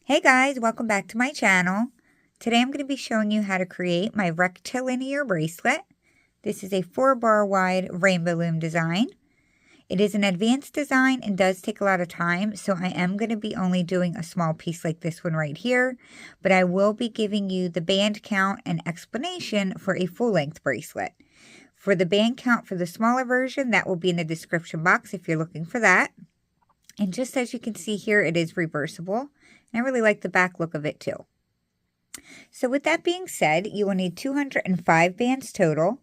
Hey guys, welcome back to my channel. Today I'm going to be showing you how to create my rectilinear bracelet. This is a 4-bar wide rainbow loom design. It is an advanced design and does take a lot of time, so I am going to be only doing a small piece like this one right here, but I will be giving you the band count and explanation for a full-length bracelet. For the band count for the smaller version, that will be in the description box if you're looking for that. And just as you can see here, it is reversible. I really like the back look of it too. So with that being said, you will need 205 bands total.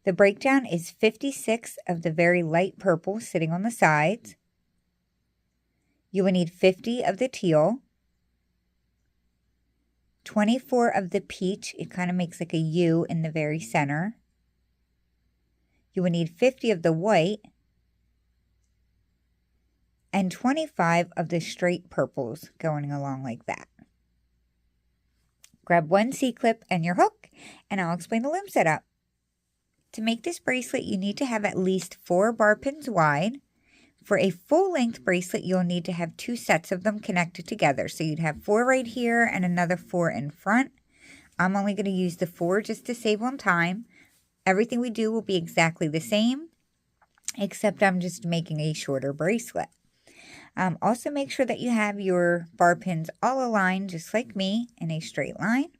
The breakdown is 56 of the very light purple sitting on the sides. You will need 50 of the teal, 24 of the peach. It kind of makes like a U in the very center. You will need 50 of the white, and 25 of the straight purples going along like that. Grab one C-clip and your hook, and I'll explain the loom setup. To make this bracelet, you need to have at least 4 bar pins wide. For a full-length bracelet, you'll need to have 2 sets of them connected together. So you'd have 4 right here and another 4 in front. I'm only going to use the 4 just to save on time. Everything we do will be exactly the same, except I'm just making a shorter bracelet. Also make sure that you have your bar pins all aligned just like me in a straight line.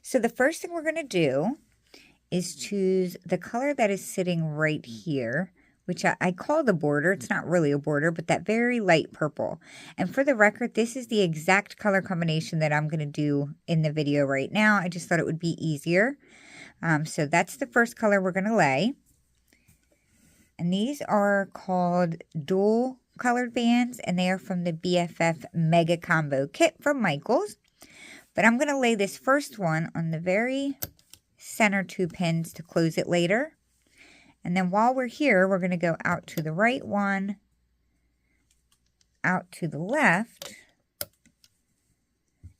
So the first thing we're going to do is choose the color that is sitting right here, which I call the border. It's not really a border, but that very light purple. And for the record, this is the exact color combination that I'm going to do in the video right now. I just thought it would be easier. So that's the first color we're going to lay. And these are called dual colored bands, and they are from the BFF Mega Combo Kit from Michaels. But I'm going to lay this first one on the very center 2 pins to close it later. And then while we're here, we're going to go out to the right one, out to the left,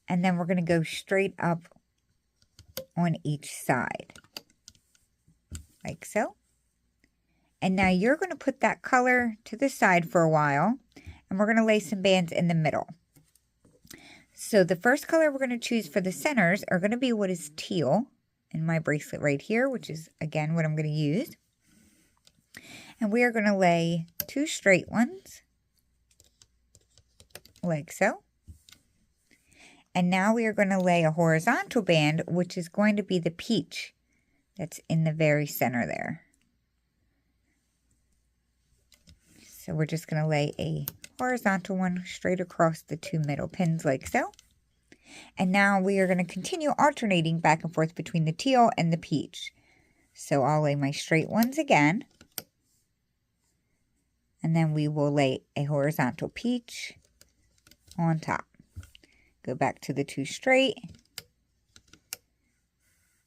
and then we're going to go straight up on each side, like so. And now you're going to put that color to the side for a while, and we're going to lay some bands in the middle. So the first color we're going to choose for the centers are going to be what is teal in my bracelet right here, which is again what I'm going to use. And we are going to lay 2 straight ones, like so. And now we are going to lay a horizontal band, which is going to be the peach that's in the very center there. So we're just going to lay a horizontal one straight across the 2 middle pins like so. And now we are going to continue alternating back and forth between the teal and the peach. So I'll lay my straight ones again. And then we will lay a horizontal peach on top. Go back to the 2 straight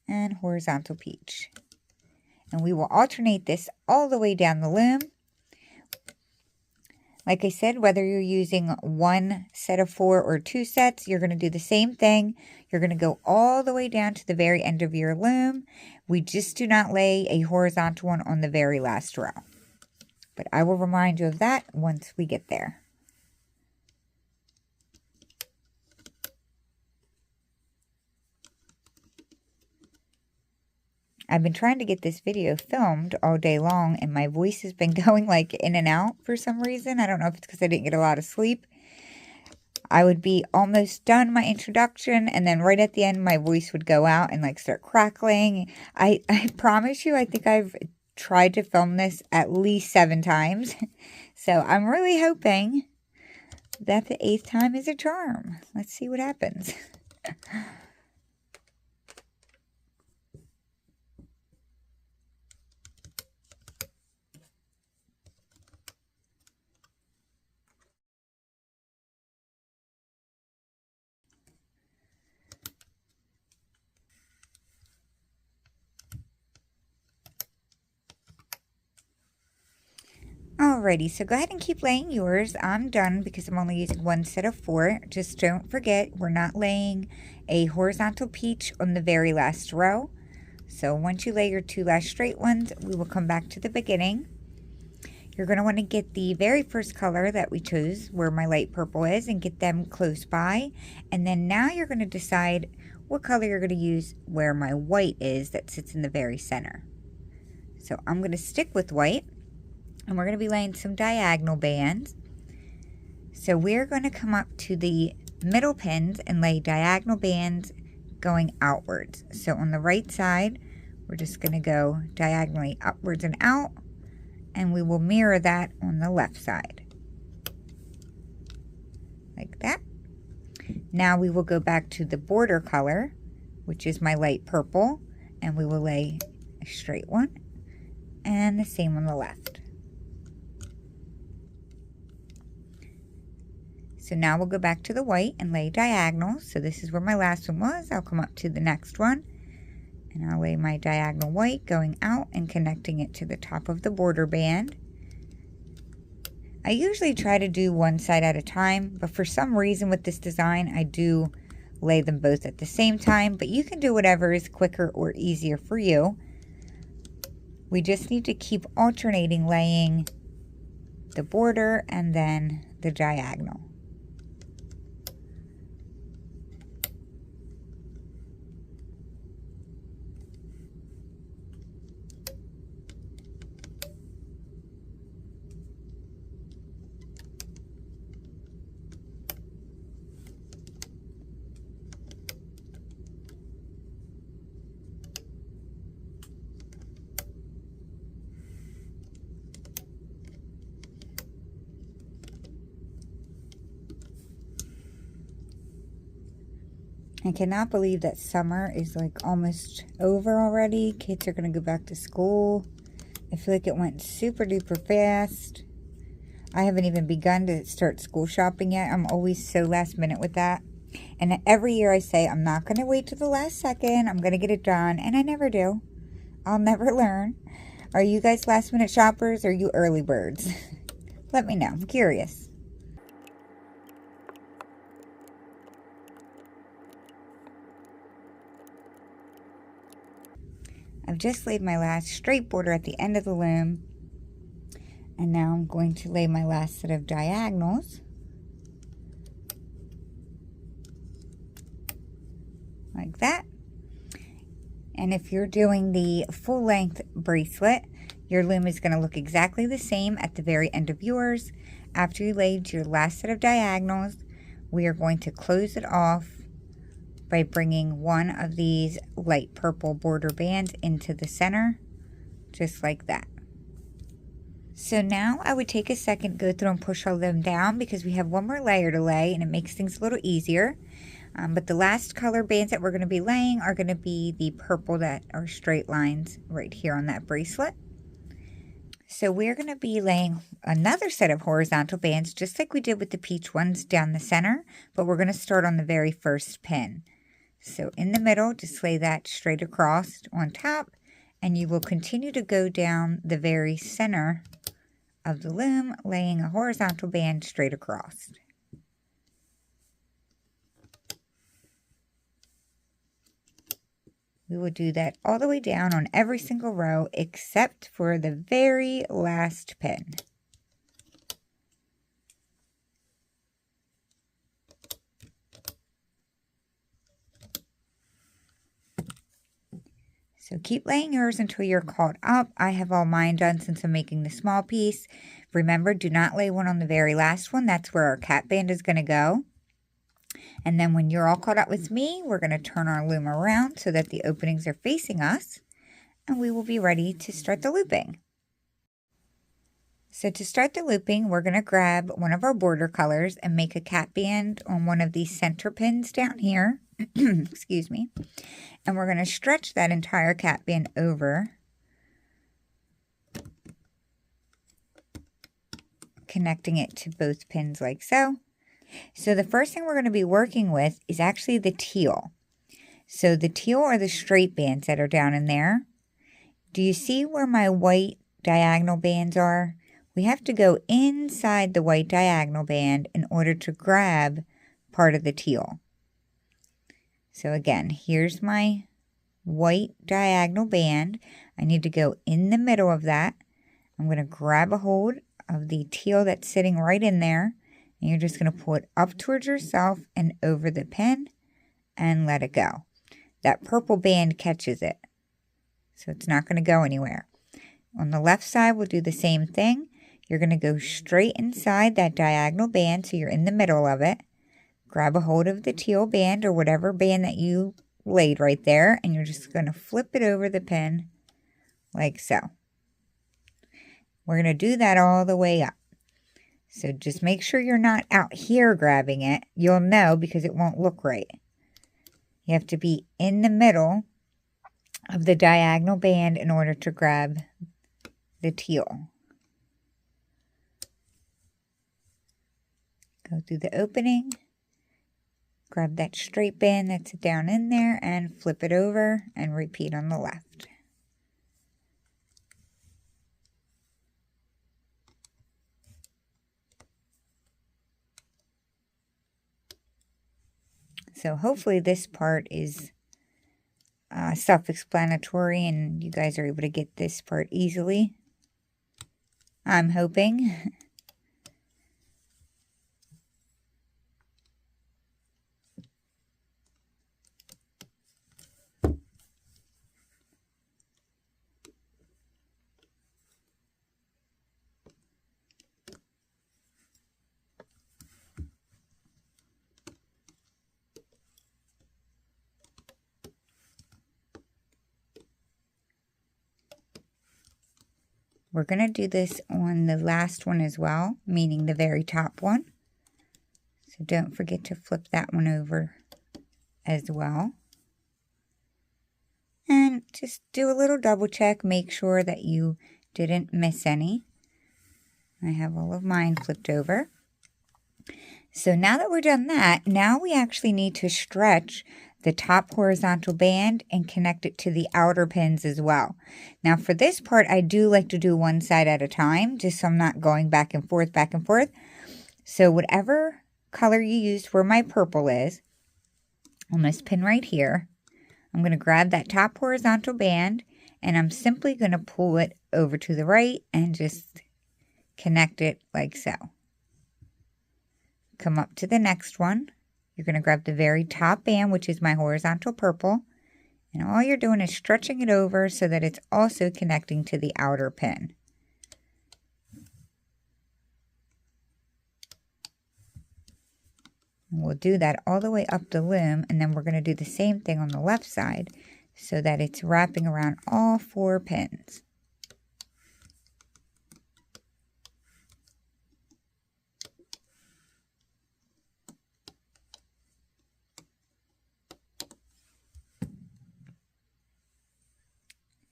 and horizontal peach. And we will alternate this all the way down the loom. Like I said, whether you're using 1 set of 4 or 2 sets, you're going to do the same thing. You're going to go all the way down to the very end of your loom. We just do not lay a horizontal one on the very last row. But I will remind you of that once we get there. I've been trying to get this video filmed all day long, and my voice has been going like in and out for some reason. I don't know if it's because I didn't get a lot of sleep. I would be almost done my introduction, and then right at the end, my voice would go out and like start crackling. I promise you, I think I've tried to film this at least 7 times. So I'm really hoping that the 8th time is a charm. Let's see what happens. Alrighty, so go ahead and keep laying yours. I'm done because I'm only using 1 set of 4. Just don't forget, we're not laying a horizontal peach on the very last row. So once you lay your 2 last straight ones, we will come back to the beginning. You're going to want to get the very first color that we chose, where my light purple is, and get them close by. And then now you're going to decide what color you're going to use where my white is that sits in the very center. So I'm going to stick with white, and we're going to be laying some diagonal bands. So we're going to come up to the middle pins and lay diagonal bands going outwards. So on the right side, we're just going to go diagonally upwards and out, and we will mirror that on the left side. Like that. Now we will go back to the border color, which is my light purple, and we will lay a straight one, and the same on the left. So now we'll go back to the white and lay diagonals. So this is where my last one was. I'll come up to the next one, and I'll lay my diagonal white going out and connecting it to the top of the border band. I usually try to do one side at a time, but for some reason with this design, I do lay them both at the same time, but you can do whatever is quicker or easier for you. We just need to keep alternating laying the border and then the diagonal. I cannot believe that summer is like almost over already. Kids are going to go back to school. I feel like it went super duper fast. I haven't even begun to start school shopping yet. I'm always so last minute with that. And every year I say, I'm not going to wait till the last second. I'm going to get it done. And I never do. I'll never learn. Are you guys last minute shoppers or are you early birds? Let me know. I'm curious. I've just laid my last straight border at the end of the loom, and now I'm going to lay my last set of diagonals like that. And if you're doing the full length bracelet, your loom is going to look exactly the same at the very end of yours. After you laid your last set of diagonals, we are going to close it off by bringing one of these light purple border bands into the center, just like that. So now I would take a second, go through and push all of them down because we have one more layer to lay and it makes things a little easier. But the last color bands that we're going to be laying are going to be the purple that are straight lines right here on that bracelet. So we're going to be laying another set of horizontal bands just like we did with the peach ones down the center, but we're going to start on the very first pin. So in the middle, just lay that straight across on top, and you will continue to go down the very center of the loom, laying a horizontal band straight across. We will do that all the way down on every single row except for the very last pin. So keep laying yours until you're caught up. I have all mine done since I'm making the small piece. Remember, do not lay one on the very last one. That's where our cap band is going to go. And then when you're all caught up with me, we're going to turn our loom around so that the openings are facing us. And we will be ready to start the looping. So to start the looping, we're going to grab one of our border colors and make a cap band on one of these center pins down here. Excuse me. And we're going to stretch that entire cap band over, connecting it to both pins like so. So the first thing we're going to be working with is actually the teal. So the teal are the straight bands that are down in there. Do you see where my white diagonal bands are? We have to go inside the white diagonal band in order to grab part of the teal. So again, here's my white diagonal band. I need to go in the middle of that I'm going to grab a hold of the teal that's sitting right in there, and you're just going to pull it up towards yourself and over the pin and let it go. That purple band catches it, so it's not going to go anywhere. On the left side, we'll do the same thing. You're going to go straight inside that diagonal band, so you're in the middle of it. Grab a hold of the teal band or whatever band that you laid right there, and you're just going to flip it over the pin like so. We're going to do that all the way up. So just make sure you're not out here grabbing it. You'll know because it won't look right. You have to be in the middle of the diagonal band in order to grab the teal. Go through the opening, grab that straight band that's down in there and flip it over and repeat on the left. So hopefully this part is self-explanatory and you guys are able to get this part easily. I'm hoping. We're going to do this on the last one as well, meaning the very top one. So don't forget to flip that one over as well. And just do a little double check, make sure that you didn't miss any. I have all of mine flipped over. So now that we're done that, now we actually need to stretch the top horizontal band and connect it to the outer pins as well. Now for this part, I do like to do one side at a time, just so I'm not going back and forth, back and forth. So whatever color you used where my purple is, on this pin right here, I'm going to grab that top horizontal band and I'm simply going to pull it over to the right and just connect it like so. Come up to the next one. You're going to grab the very top band, which is my horizontal purple, and all you're doing is stretching it over so that it's also connecting to the outer pin. And we'll do that all the way up the loom, and then we're going to do the same thing on the left side so that it's wrapping around all 4 pins.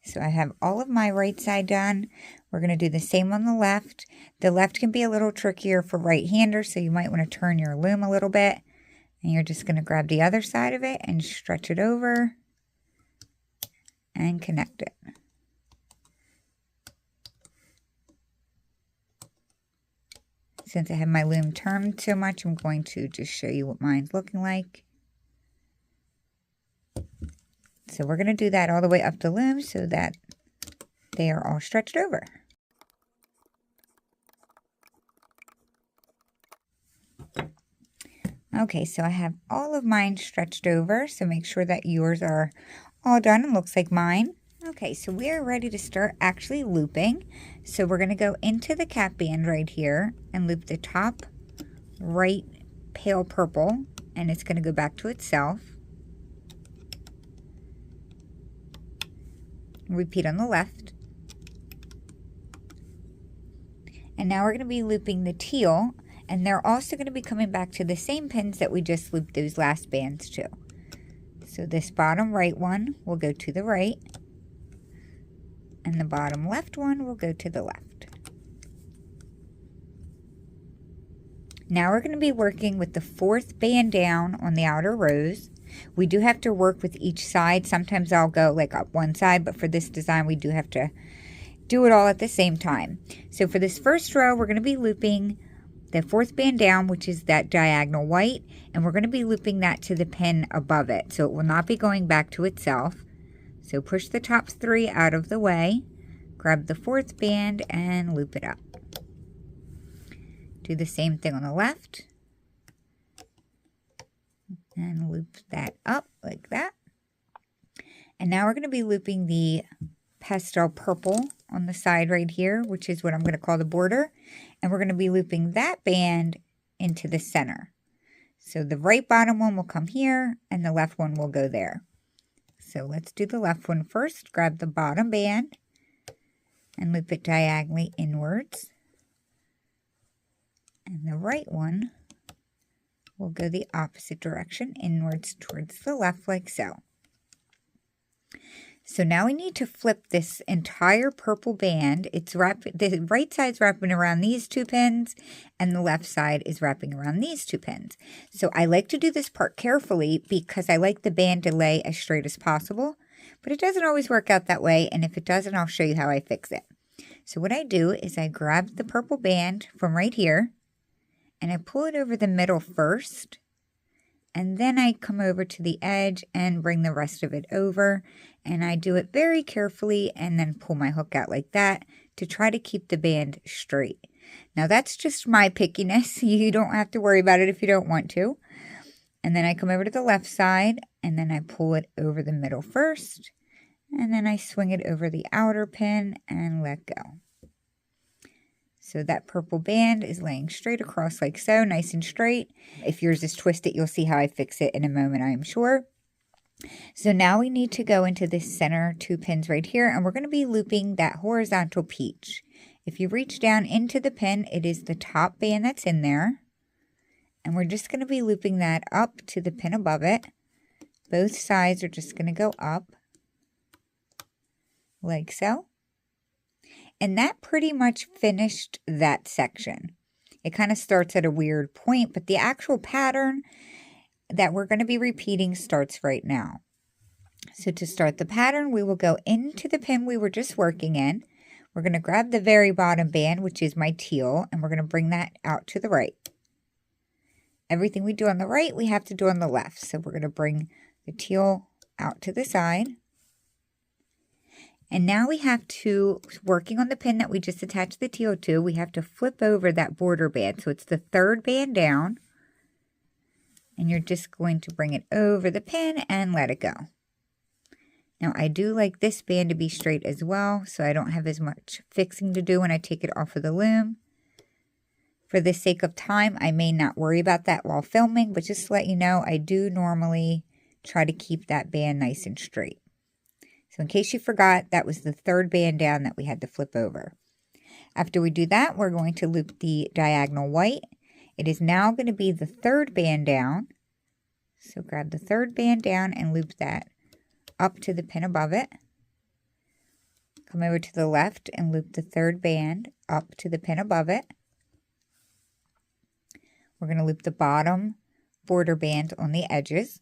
So I have all of my right side done. We're going to do the same on the left. The left can be a little trickier for right-handers, so you might want to turn your loom a little bit. And you're just going to grab the other side of it and stretch it over and connect it. Since I have my loom turned so much, I'm going to just show you what mine's looking like. So we're going to do that all the way up the loom so that they are all stretched over. Okay, so I have all of mine stretched over, so make sure that yours are all done and looks like mine. Okay, so we are ready to start actually looping. So we're going to go into the cap band right here and loop the top right pale purple, and it's going to go back to itself. Repeat on the left. And now we're going to be looping the teal, and they're also going to be coming back to the same pins that we just looped those last bands to. So this bottom right one will go to the right, and the bottom left one will go to the left. Now we're going to be working with the 4th band down on the outer rows. We do have to work with each side. Sometimes I'll go like up one side, but for this design we do have to do it all at the same time. So for this first row, we're going to be looping the 4th band down, which is that diagonal white, and we're going to be looping that to the pin above it. So it will not be going back to itself. So push the top 3 out of the way, grab the fourth band and loop it up. Do the same thing on the left and loop that up like that. And now we're going to be looping the pastel purple on the side right here, which is what I'm going to call the border. And we're going to be looping that band into the center. So the right bottom one will come here and the left one will go there. So let's do the left one first. Grab the bottom band and loop it diagonally inwards. And the right one will go the opposite direction, inwards towards the left like so. So now we need to flip this entire purple band. The right side's wrapping around these two pins and the left side is wrapping around these two pins. So I like to do this part carefully because I like the band to lay as straight as possible, but it doesn't always work out that way. And if it doesn't, I'll show you how I fix it. So what I do is I grab the purple band from right here and I pull it over the middle first. And then I come over to the edge and bring the rest of it over. And I do it very carefully and then pull my hook out like that to try to keep the band straight. Now that's just my pickiness. You don't have to worry about it if you don't want to. And then I come over to the left side and then I pull it over the middle first. And then I swing it over the outer pin and let go. So that purple band is laying straight across like so, nice and straight. If yours is twisted, you'll see how I fix it in a moment, I am sure. So now we need to go into this center two pins right here, and we're going to be looping that horizontal peach. If you reach down into the pin, it is the top band that's in there. And we're just going to be looping that up to the pin above it. Both sides are just going to go up like so. And that pretty much finished that section. It kind of starts at a weird point, but the actual pattern that we're going to be repeating starts right now. So to start the pattern, we will go into the pin we were just working in. We're going to grab the very bottom band, which is my teal, and we're going to bring that out to the right. Everything we do on the right, we have to do on the left. So we're going to bring the teal out to the side. And now we have to, working on the pin that we just attached the teal to, we have to flip over that border band. So it's the third band down. And you're just going to bring it over the pin and let it go. Now I do like this band to be straight as well, so I don't have as much fixing to do when I take it off of the loom. For the sake of time, I may not worry about that while filming, but just to let you know, I do normally try to keep that band nice and straight. So in case you forgot, that was the third band down that we had to flip over. After we do that, we're going to loop the diagonal white. It is now going to be the third band down. So grab the third band down and loop that up to the pin above it. Come over to the left and loop the third band up to the pin above it. We're going to loop the bottom border band on the edges.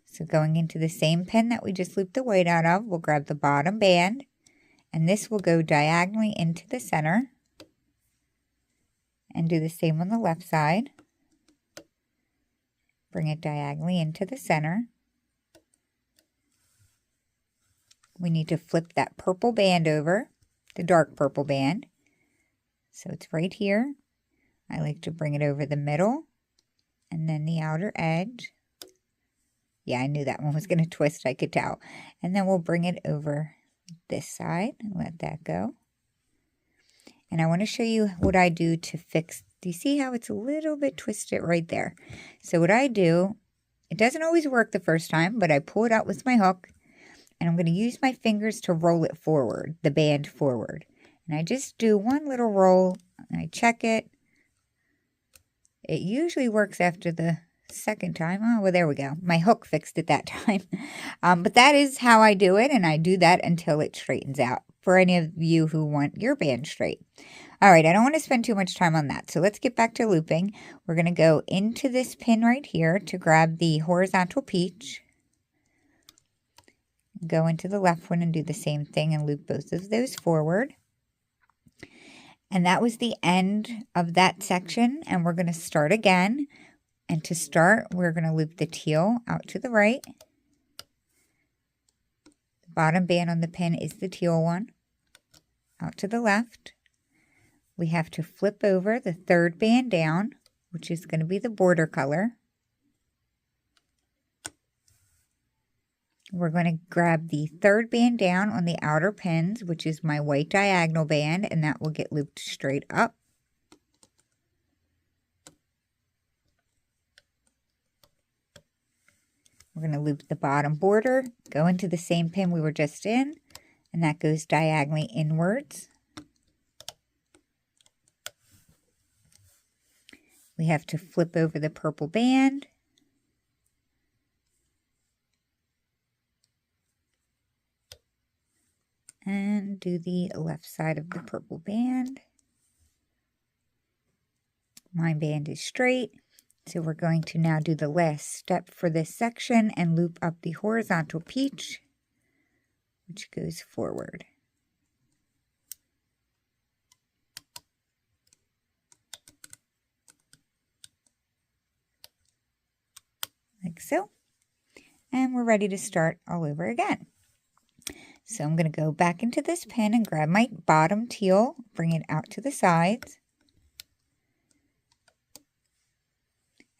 So going into the same pin that we just looped the white out of, we'll grab the bottom band, and this will go diagonally into the center. And do the same on the left side. Bring it diagonally into the center. We need to flip that purple band over, the dark purple band. So it's right here. I like to bring it over the middle and then the outer edge. Yeah, I knew that one was going to twist, I could tell. And then we'll bring it over this side and let that go. And I want to show you what I do to fix. Do you see how it's a little bit twisted right there? So what I do, it doesn't always work the first time, but I pull it out with my hook. And I'm going to use my fingers to roll it forward, the band forward. And I just do one little roll and I check it. It usually works after the second time. Oh, well, there we go. My hook fixed it that time. But that is how I do it, and I do that until it straightens out for any of you who want your band straight. All right, I don't want to spend too much time on that, so let's get back to looping. We're going to go into this pin right here to grab the horizontal peach. Go into the left one and do the same thing and loop both of those forward. And that was the end of that section, and we're going to start again. And to start, we're going to loop the teal out to the right. The bottom band on the pin is the teal one. out to the left. We have to flip over the third band down, which is going to be the border color. We're going to grab the third band down on the outer pins, which is my white diagonal band, and that will get looped straight up. We're going to loop the bottom border, go into the same pin we were just in, and that goes diagonally inwards. We have to flip over the purple band. And do the left side of the purple band. My band is straight, so we're going to now do the last step for this section and loop up the horizontal peach, which goes forward. Like so. And we're ready to start all over again. So I'm going to go back into this pin and grab my bottom teal, bring it out to the sides.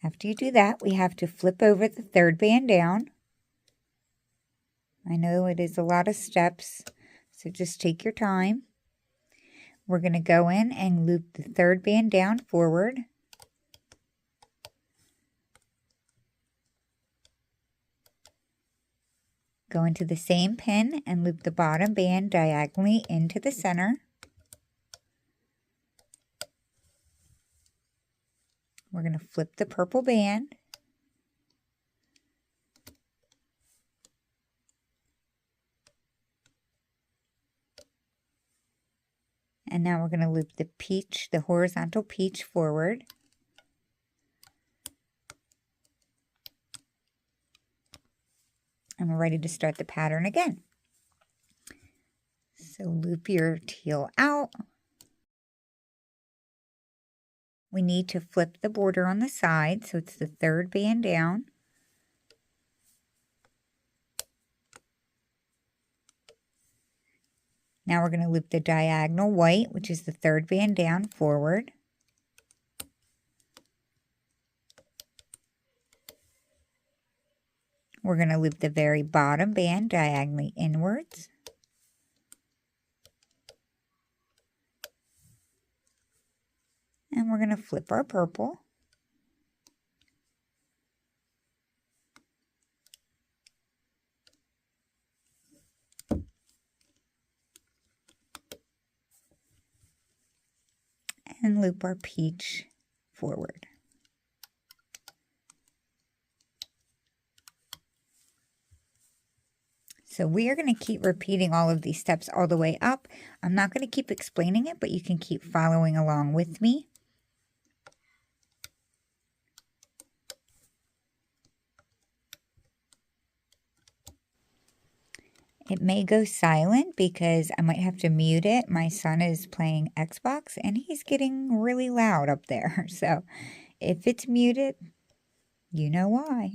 After you do that, we have to flip over the third band down. I know it is a lot of steps, so just take your time. We're going to go in and loop the third band down forward. Go into the same pin and loop the bottom band diagonally into the center. We're going to flip the purple band. And now we're going to loop the peach, the horizontal peach forward. And we're ready to start the pattern again. So loop your teal out. We need to flip the border on the side, so it's the third band down. Now we're going to loop the diagonal white, which is the third band down, forward. We're going to loop the very bottom band diagonally inwards. And we're going to flip our purple. And loop our peach forward. So we are going to keep repeating all of these steps all the way up. I'm not going to keep explaining it, but you can keep following along with me. It may go silent because I might have to mute it. My son is playing Xbox and he's getting really loud up there. So if it's muted, you know why.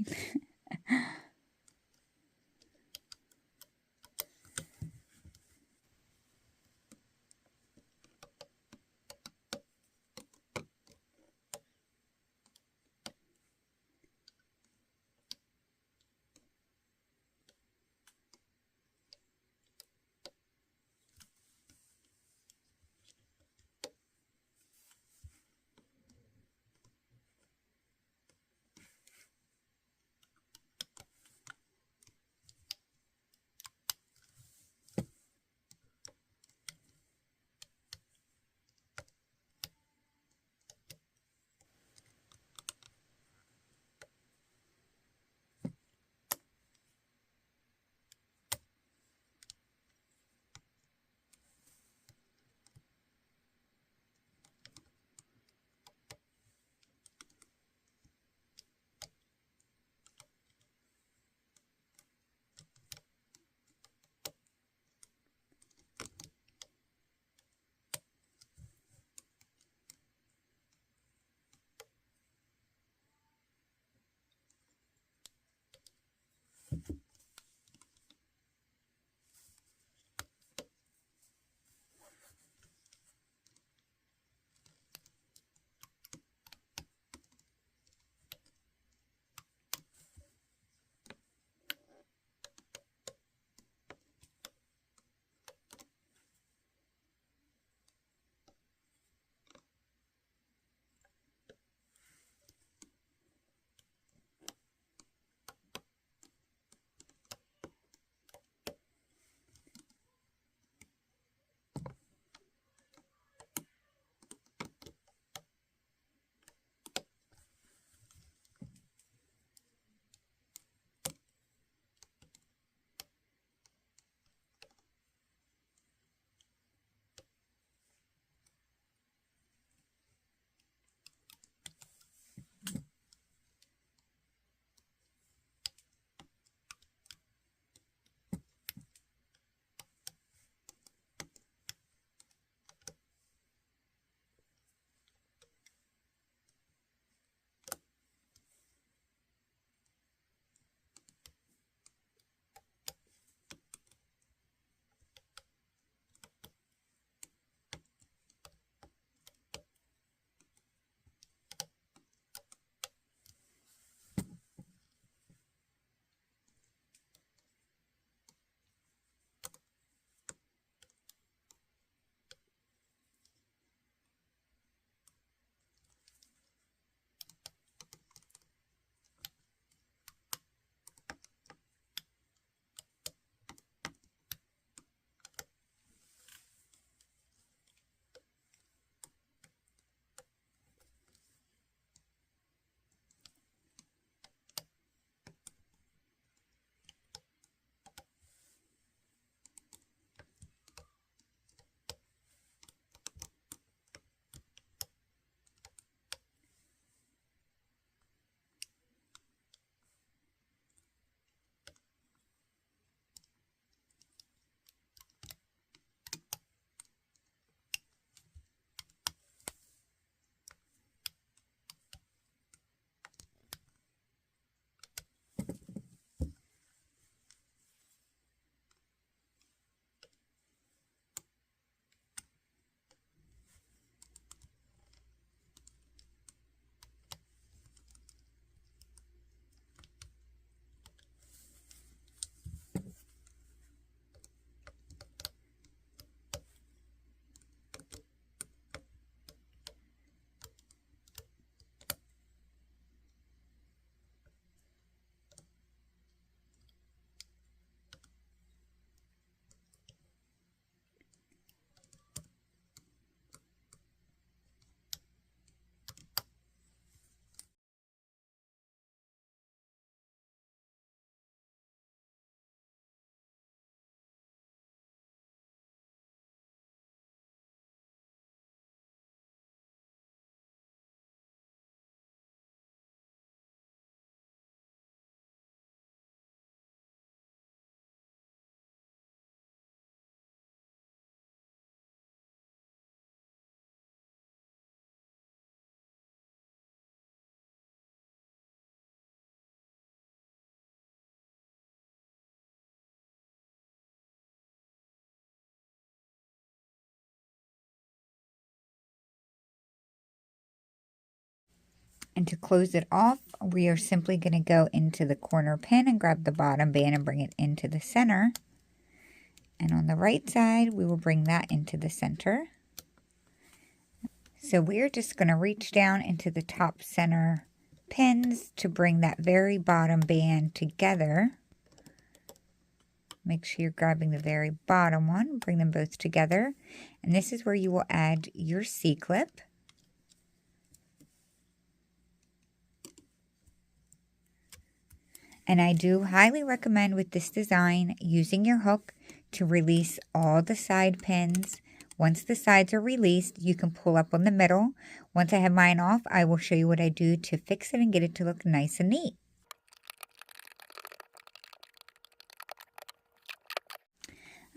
And to close it off, we are simply going to go into the corner pin and grab the bottom band and bring it into the center. And on the right side, we will bring that into the center. So we're just going to reach down into the top center pins to bring that very bottom band together. Make sure you're grabbing the very bottom one, bring them both together. And this is where you will add your C-clip. And I do highly recommend with this design using your hook to release all the side pins. Once the sides are released, you can pull up on the middle. Once I have mine off, I will show you what I do to fix it and get it to look nice and neat.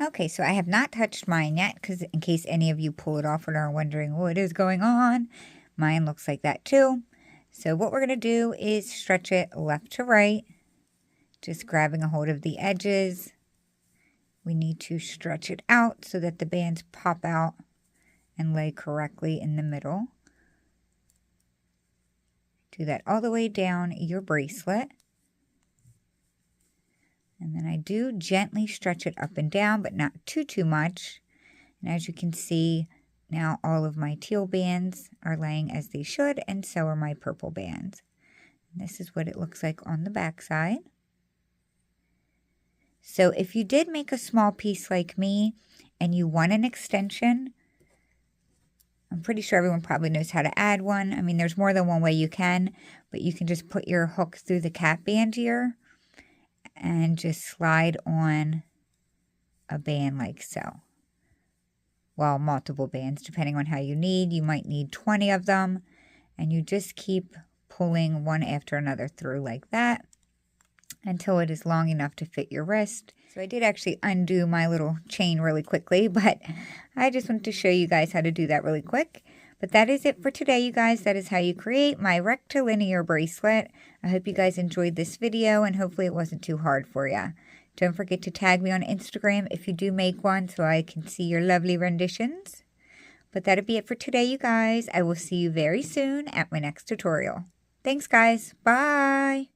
Okay, so I have not touched mine yet, because in case any of you pull it off and are wondering what is going on, mine looks like that too. So what we're going to do is stretch it left to right, just grabbing a hold of the edges. We need to stretch it out so that the bands pop out and lay correctly in the middle. Do that all the way down your bracelet. And then I do gently stretch it up and down, but not too much. And as you can see, now all of my teal bands are laying as they should, and so are my purple bands. And this is what it looks like on the back side. So if you did make a small piece like me and you want an extension, I'm pretty sure everyone probably knows how to add one. I mean, there's more than one way you can, but you can just put your hook through the cap band here and just slide on a band like so. Well, multiple bands, depending on how you need. You might need 20 of them, and you just keep pulling one after another through like that until it is long enough to fit your wrist. So I did actually undo my little chain really quickly, but I just wanted to show you guys how to do that really quick. But that is it for today, you guys. That is how you create my rectilinear bracelet. I hope you guys enjoyed this video, and hopefully it wasn't too hard for you. Don't forget to tag me on Instagram if you do make one so I can see your lovely renditions. But that'll be it for today, you guys. I will see you very soon at my next tutorial. Thanks, guys. Bye.